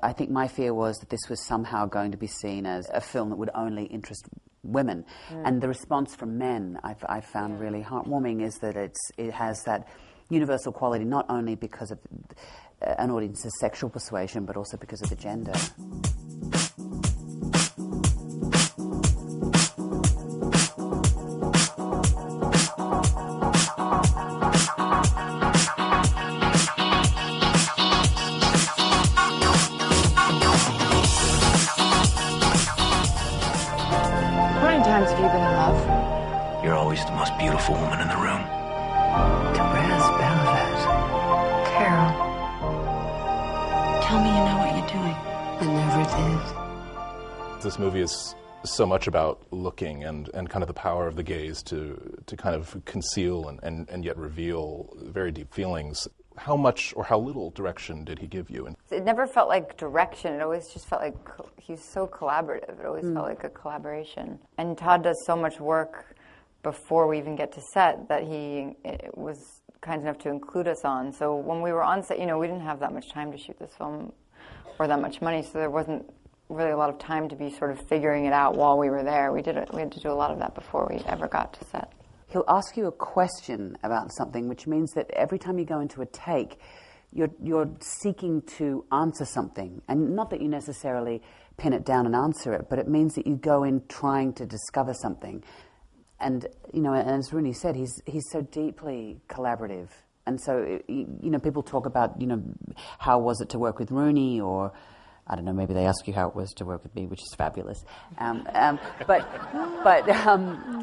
I think my fear was that this was somehow going to be seen as a film that would only interest women. And the response from men I found really heartwarming, is that it has that universal quality, not only because of an audience's sexual persuasion, but also because of the gender. How many times have you been in love? You're always the most beautiful woman in the room. Carol, tell me you know what you're doing. I never did. This movie is so much about looking and kind of the power of the gaze to kind of conceal and yet reveal very deep feelings. How much or how little direction did he give you? It never felt like direction. It always just felt like he's so collaborative. It always felt like a collaboration. And Todd does so much work before we even get to set that he was kind enough to include us on. So when we were on set, you know, we didn't have that much time to shoot this film or that much money, so there wasn't really a lot of time to be sort of figuring it out while we were there. We had to do a lot of that before we ever got to set. He'll ask you a question about something, which means that every time you go into a take, you're seeking to answer something. And not that you necessarily pin it down and answer it, but it means that you go in trying to discover something. And, you know, and as Rooney said, he's so deeply collaborative. And so, you know, people talk about, you know, how was it to work with Rooney, or I don't know, maybe they ask you how it was to work with me, which is fabulous. But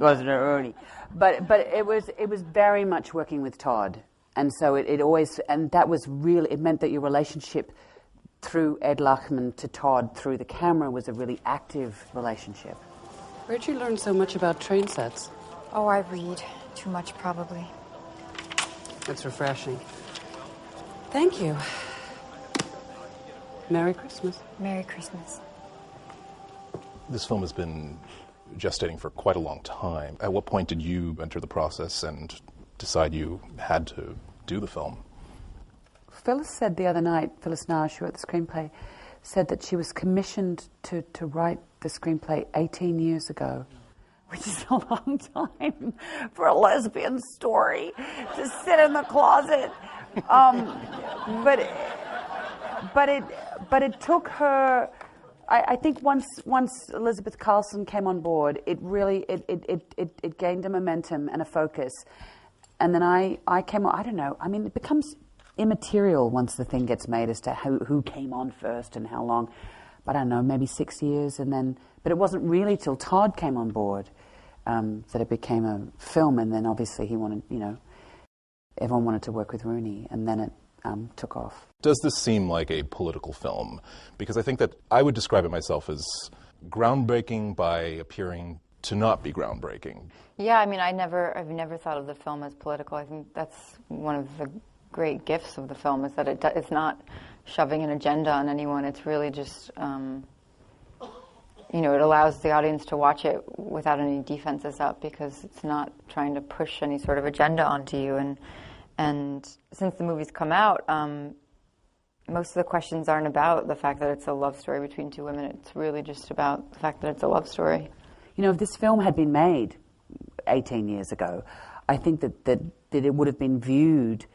wasn't it Rooney? But it was very much working with Todd, and so it always, and that was really, it meant that your relationship through Ed Lachman to Todd through the camera was a really active relationship. Where'd you learn so much about train sets? Oh, I read. Too much, probably. That's refreshing. Thank you. Merry Christmas. Merry Christmas. This film has been gestating for quite a long time. At what point did you enter the process and decide you had to do the film? Phyllis said the other night, Phyllis Nash, who wrote the screenplay, said that she was commissioned to write the screenplay 18 years ago, which is a long time for a lesbian story to sit in the closet. But it took her. I think once Elizabeth Carlson came on board, it really it gained a momentum and a focus, and then I came on. I don't know. I mean, it becomes immaterial once the thing gets made as to who came on first and how long. But I don't know, maybe 6 years, and then. But it wasn't really till Todd came on board that it became a film, and then obviously he wanted, you know, everyone wanted to work with Rooney, and then it took off. Does this seem like a political film? Because I think that I would describe it myself as groundbreaking by appearing to not be groundbreaking. Yeah, I mean, I've never thought of the film as political. I think that's one of the great gifts of the film, is that it's not shoving an agenda on anyone. It's really just, you know, it allows the audience to watch it without any defenses up, because it's not trying to push any sort of agenda onto you. And since the movie's come out, most of the questions aren't about the fact that it's a love story between two women. It's really just about the fact that it's a love story. You know, if this film had been made 18 years ago, I think that it would have been viewed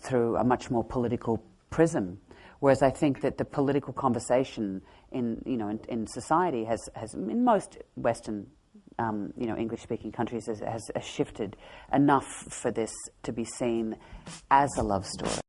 through a much more political prism. Whereas I think that the political conversation in society has in most Western English-speaking countries has shifted enough for this to be seen as a love story.